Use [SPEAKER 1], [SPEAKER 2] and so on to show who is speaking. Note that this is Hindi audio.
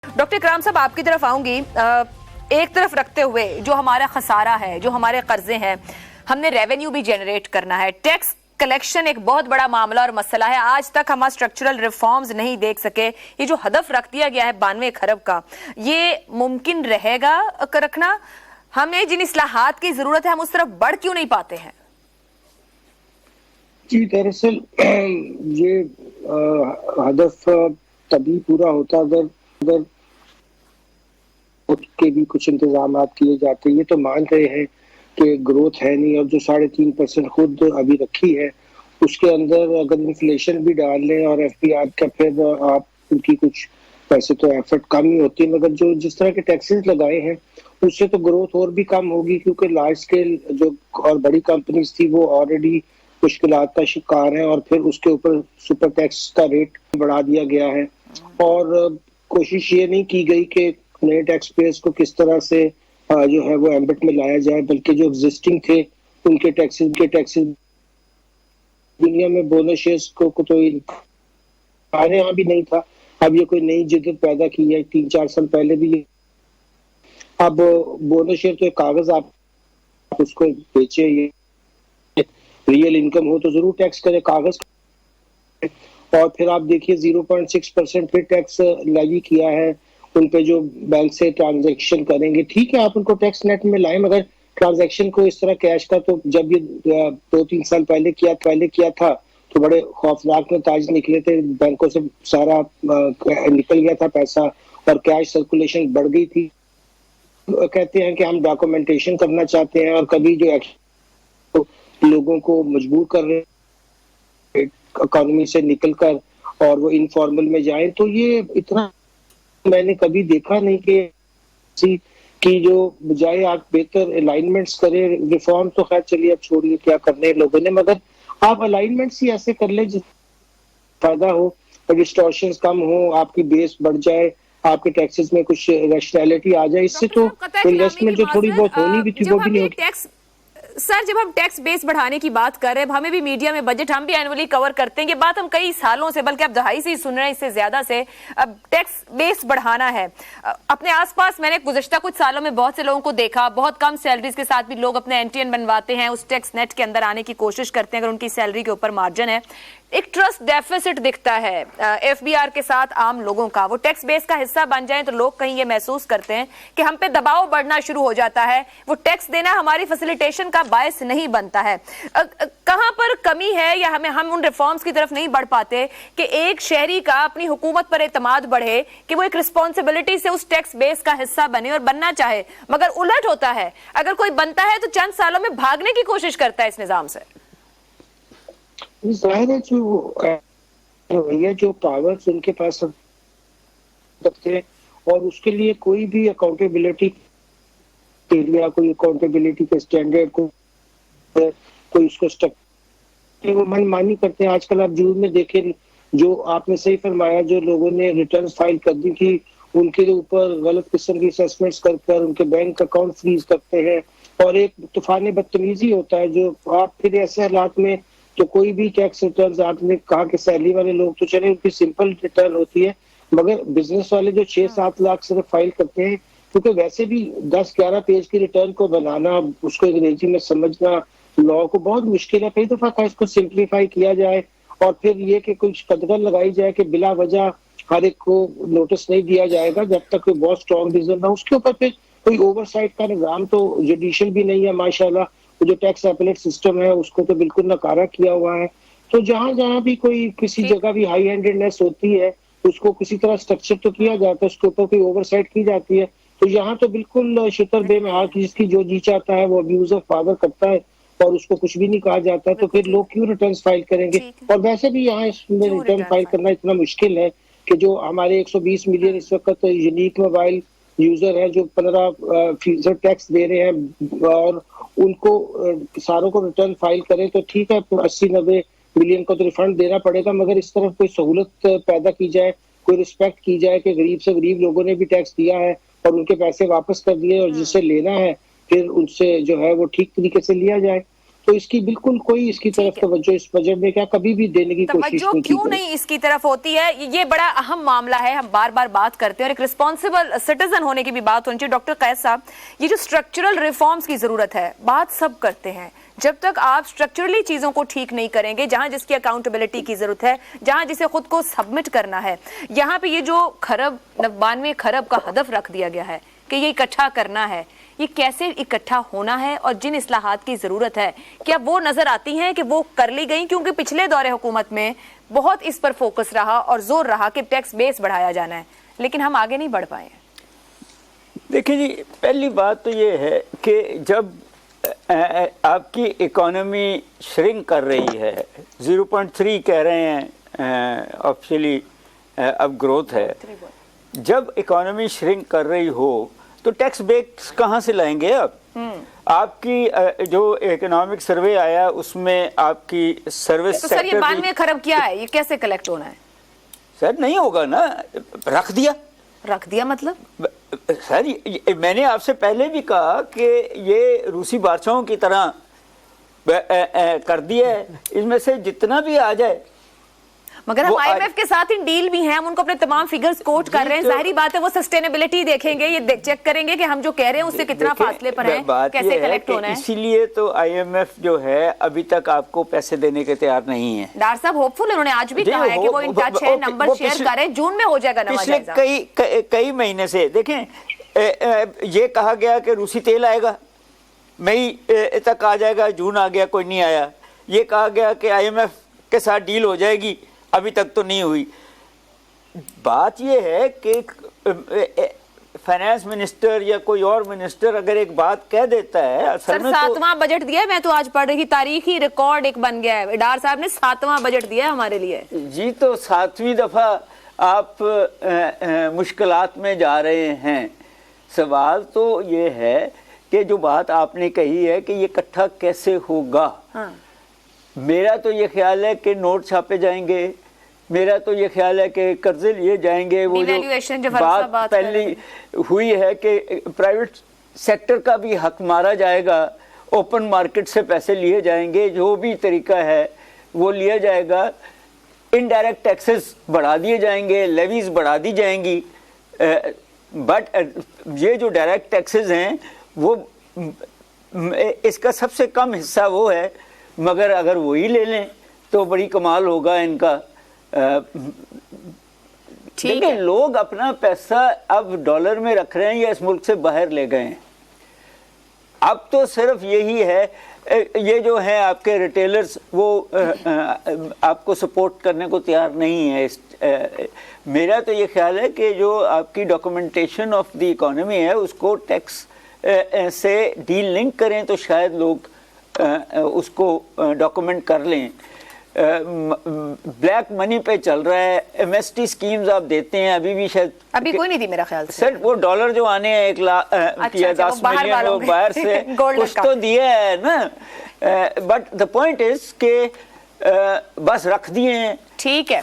[SPEAKER 1] डॉक्टर इकराम साहब, आपकी तरफ आऊंगी। एक तरफ रखते हुए जो हमारा खसारा है, जो हमारे कर्जे हैं, हमने रेवेन्यू भी जनरेट करना है। टैक्स कलेक्शन एक बहुत बड़ा मामला और मसला है। आज तक हम स्ट्रक्चरल रिफॉर्म्स नहीं देख सके। ये जो हदफ रख दिया गया है 92 खरब का, ये मुमकिन रहेगा रखना? हमें जिन इस्लाहात की जरूरत है, हम उस तरफ बढ़ क्यों नहीं पाते हैं?
[SPEAKER 2] जी, दरअसल ये हदफ तभी पूरा होता अगर के भी कुछ इंतजाम किए जाते। ये तो मान रहे हैं कि ग्रोथ है नहीं, और जो 3.5% खुद अभी रखी है उसके अंदर अगर इन्फ्लेशन भी डाल लें और एफपीआर का फिर आप उनकी कुछ पैसे तो एफर्ट कम ही होती है, मगर जो जिस तरह के टैक्सेस लगाए हैं उससे तो ग्रोथ और भी कम होगी, क्योंकि लार्ज स्केल जो और बड़ी कंपनीज थी वो ऑलरेडी मुश्किलात का शिकार है, और फिर उसके ऊपर सुपर टैक्स का रेट बढ़ा दिया गया है। और कोशिश ये नहीं की गई कि नए टैक्स पेयर्स को किस तरह से जो है वो एम्बेट में लाया जाए, बल्कि जो एग्जिस्टिंग थे उनके टैक्सेस दुनिया में बोनस शेयर्स को तो हमारे यहाँ भी नहीं था। अब ये कोई नई जिद्दत पैदा की है, 3-4 साल पहले भी। अब बोनस शेयर तो एक कागज, आप उसको बेचे, ये रियल इनकम हो तो जरूर टैक्स करे, कागज। और फिर आप देखिए 0.6% फिर टैक्स लेवी किया है उन पे जो बैंक से ट्रांजैक्शन करेंगे। ठीक है, आप उनको टैक्स नेट में लाए, मगर ट्रांजैक्शन को इस तरह कैश का तो जब ये 2-3 साल पहले किया था तो बड़े खौफनाक नताज निकले थे। बैंकों से सारा निकल गया था पैसा और कैश सर्कुलेशन बढ़ गई थी। कहते हैं कि हम डॉक्यूमेंटेशन करना चाहते हैं, और कभी जो तो लोगों को मजबूर कर रहे हैं इकोनॉमी से निकलकर और वो इनफॉर्मल में जाए, तो ये इतना मैंने कभी देखा नहीं कि जो बजाय आप बेहतर अलाइनमेंट्स करें। रिफॉर्म तो खैर चलिए अब छोड़िए क्या करने हैं लोगों ने, मगर आप अलाइनमेंट्स ही ऐसे कर ले जिस फायदा हो और डिस्टॉर्शंस कम हो, आपकी बेस बढ़ जाए, आपके टैक्सेस में कुछ रैशनैलिटी आ जाए। इससे तो इन्वेस्टमेंट जो थोड़ी बहुत होनी भी थी वो भी नहीं होगी।
[SPEAKER 1] सर, जब हम टैक्स बेस बढ़ाने की बात कर रहे हैं, हमें भी मीडिया में बजट हम भी एनुअली कवर करते हैं, ये बात हम कई सालों से, बल्कि अब दहाई से ही सुन रहे हैं, इससे ज्यादा से। अब टैक्स बेस बढ़ाना है। अपने आसपास मैंने गुज़श्ता कुछ सालों में बहुत से लोगों को देखा, बहुत कम सैलरीज के साथ भी लोग अपने एनटीएन बनवाते हैं, उस टैक्स नेट के अंदर आने की कोशिश करते हैं अगर उनकी सैलरी के ऊपर मार्जिन है। एक ट्रस्ट डेफिसिट दिखता है एफबीआर के साथ आम लोगों का। वो टैक्स बेस का हिस्सा बन जाए तो लोग कहीं ये महसूस करते हैं कि हम पे दबाव बढ़ना शुरू हो जाता है, वो टैक्स देना हमारी फैसिलिटेशन का बायस नहीं बनता है। कहां पर कमी है, या हम उन रिफॉर्म्स की तरफ नहीं बढ़ पाते कि एक शहरी का अपनी हुकूमत पर एतमाद बढ़े, कि वो एक रिस्पॉन्सिबिलिटी से उस टैक्स बेस का हिस्सा बने और बनना चाहे, मगर उलट होता है। अगर कोई बनता है तो चंद सालों में भागने की कोशिश करता है इस निजाम से।
[SPEAKER 2] जाहिर है जो पावर्स उनके पास रखते हैं, और उसके लिए कोई भी अकाउंटेबिलिटी एरिया, कोई अकाउंटेबिलिटी के स्टैंडर्ड को कोई उसको स्ट्रक्चर वो मनमानी करते हैं। आजकल आप जून में देखें, जो आपने सही फरमाया, जो लोगों ने रिटर्न फाइल कर दी थी उनके ऊपर गलत किस्म की असेसमेंट्स कर उनके बैंक अकाउंट फ्रीज करते हैं, और एक तूफान बदतमीजी होता है। जो आप फिर ऐसे हालात में तो कोई भी टैक्स रिटर्न, आपने कहा कि सैलरी वाले लोग तो चले उनकी सिंपल रिटर्न होती है, मगर बिजनेस वाले जो 6-7 लाख सिर्फ फाइल करते हैं, क्योंकि वैसे भी 10-11 पेज की रिटर्न को बनाना, उसको अंग्रेजी में समझना लॉ को बहुत मुश्किल है। कई दफा था इसको सिंप्लीफाई किया जाए, और फिर ये कि कुछ कदगन लगाई जाए कि बिला वजह हर एक को नोटिस नहीं दिया जाएगा जब तक कोई बहुत स्ट्रॉन्ग रीजन ना। उसके ऊपर फिर कोई ओवरसाइट का निजाम तो जुडिशियल भी नहीं है माशाल्लाह। जो टैक्स अपीलेट सिस्टम है उसको तो बिल्कुल नकारा किया हुआ है। तो जहां जहां भी कोई किसी जगह भी हाई हैंडेडनेस होती है उसको किसी तरह स्ट्रक्चर तो किया जाता है, उसके ऊपर कोई ओवरसाइट की जाती है। तो यहाँ तो बिल्कुल शितर बेमहाल, जिसकी जो जी चाहता है वो अब्यूज ऑफ पावर करता है और उसको कुछ भी नहीं कहा जाता। तो फिर लोग क्यों रिटर्न फाइल करेंगे? और वैसे भी यहाँ इसमें रिटर्न फाइल करना इतना मुश्किल है कि जो हमारे 120 मिलियन इस वक्त यूनिक मोबाइल यूजर है जो 15% टैक्स दे रहे हैं, और उनको सारों को रिटर्न फाइल करें तो ठीक है, 80-90 मिलियन को तो रिफंड देना पड़ेगा, मगर इस तरफ कोई सहूलत पैदा की जाए, कोई रिस्पेक्ट की जाए कि गरीब से गरीब लोगों ने भी टैक्स दिया है और उनके पैसे वापस कर दिए, और जिससे लेना है फिर उनसे जो है वो ठीक तरीके से लिया जाए। तो इसकी बिल्कुल कोई इसकी तरफ तवज्जो इस बजट में क्या कभी भी देने की कोशिश
[SPEAKER 1] तवज्जो
[SPEAKER 2] नहीं की
[SPEAKER 1] क्यों
[SPEAKER 2] गई।
[SPEAKER 1] नहीं इसकी तरफ होती है? ये बड़ा अहम मामला है, हम बार बार बात करते हैं और एक रिस्पॉन्सिबल सिटीजन होने की भी बात होनी चाहिए। डॉक्टर कैस साहब, ये जो स्ट्रक्चरल रिफॉर्म्स की जरूरत है, बात सब करते हैं, जब तक आप स्ट्रक्चरली चीजों को ठीक नहीं करेंगे, जहां जिसकी अकाउंटेबिलिटी की जरूरत है, जहां जिसे खुद को सबमिट करना है, यहाँ पे ये जो 92 खरब का हदफ रख दिया गया है कि ये इकट्ठा करना है, ये कैसे इकट्ठा होना है और जिन इस्लाहात की जरूरत है, क्या वो नजर आती हैं कि वो कर ली गई? क्योंकि पिछले दौरे हुकूमत में बहुत इस पर फोकस रहा और जोर रहा कि टैक्स बेस बढ़ाया जाना है, लेकिन हम आगे नहीं बढ़ पाए।
[SPEAKER 3] देखिए जी, पहली बात तो ये है कि जब आपकी इकोनॉमी श्रिंक कर रही है, 0.3 कह रहे हैं ऑफिशियली अब ग्रोथ है, जब इकोनॉमी श्रिंक कर रही हो तो टैक्स बेस कहाँ से लाएंगे आप? आपकी जो इकोनॉमिक सर्वे आया उसमें आपकी सर्विस
[SPEAKER 1] तो सर ये 92 खरब क्या है, ये कैसे कलेक्ट होना है?
[SPEAKER 3] सर नहीं होगा ना, रख दिया
[SPEAKER 1] मतलब
[SPEAKER 3] सर मैंने आपसे पहले भी कहा कि ये रूसी बादशाहों की तरह कर दिया है, इसमें से जितना भी आ जाए।
[SPEAKER 1] मगर हम आईएमएफ के साथ इन डील भी हैं, हम उनको अपने तमाम फिगर्स कोट कर रहे हैं, जाहिर बात है वो सस्टेनेबिलिटी देखेंगे, ये चेक करेंगे कि हम जो कह रहे हैं उससे कितना फासले पर है, कैसे कलेक्ट होना है।
[SPEAKER 3] इसीलिए तो आईएमएफ जो है अभी तक आपको पैसे देने के तैयार नहीं है।
[SPEAKER 1] डार साहब होपफुल उन्होंने आज भी कहा है कि वो इन टच है, नंबर शेयर करें, जून में हो जाएगा नवा जायजा।
[SPEAKER 3] पिछले कई महीने से देखें, ये कहा गया कि रूसी तेल आएगा, मई तक आ जाएगा, जून आ गया, कोई नहीं आया। ये कहा गया कि आईएमएफ के साथ डील हो जाएगी, अभी तक तो नहीं हुई। बात यह है कि फाइनेंस मिनिस्टर या कोई और मिनिस्टर अगर एक बात कह देता है,
[SPEAKER 1] सर 7वां बजट दिया है, मैं तो आज पढ़ रही थी, तारीखी रिकॉर्ड एक बन गया है, डार साहब ने 7वां बजट दिया है हमारे लिए।
[SPEAKER 3] जी, तो 7वीं दफा आप मुश्किलात में जा रहे हैं। सवाल तो ये है कि जो बात आपने कही है कि ये इकट्ठा कैसे होगा।
[SPEAKER 1] हाँ।
[SPEAKER 3] मेरा तो ये ख्याल है कि नोट छापे जाएंगे, मेरा तो ये ख्याल है कि कर्जे लिए जाएंगे। वो जो बात पहले हुई है कि प्राइवेट सेक्टर का भी हक मारा जाएगा, ओपन मार्केट से पैसे लिए जाएंगे, जो भी तरीका है वो लिया जाएगा। इनडायरेक्ट टैक्सेस बढ़ा दिए जाएंगे, लेवीज बढ़ा दी जाएंगी। बट ये जो डायरेक्ट टैक्सेस हैं वो इसका सबसे कम हिस्सा वो है, मगर अगर वही ले लें तो बड़ी कमाल होगा इनका। देखिए, लोग अपना पैसा अब डॉलर में रख रहे हैं या इस मुल्क से बाहर ले गए हैं। अब तो सिर्फ यही है, ये जो है आपके रिटेलर्स वो आपको सपोर्ट करने को तैयार नहीं है। मेरा तो ये ख्याल है कि जो आपकी डॉक्यूमेंटेशन ऑफ द इकोनॉमी है उसको टैक्स से डील लिंक करें तो शायद लोग उसको डॉक्यूमेंट कर लें। ब्लैक मनी पे चल रहा है, एमएसटी स्कीम्स आप देते हैं, अभी भी शायद
[SPEAKER 1] अभी कोई नहीं दी मेरा ख्याल से।
[SPEAKER 3] सर वो डॉलर जो आने हैं 1 लाख या 10 मिलियन लोग बाहर से कुछ तो दिया है ना। बट द पॉइंट इज के बस रख दिए हैं।
[SPEAKER 1] ठीक है।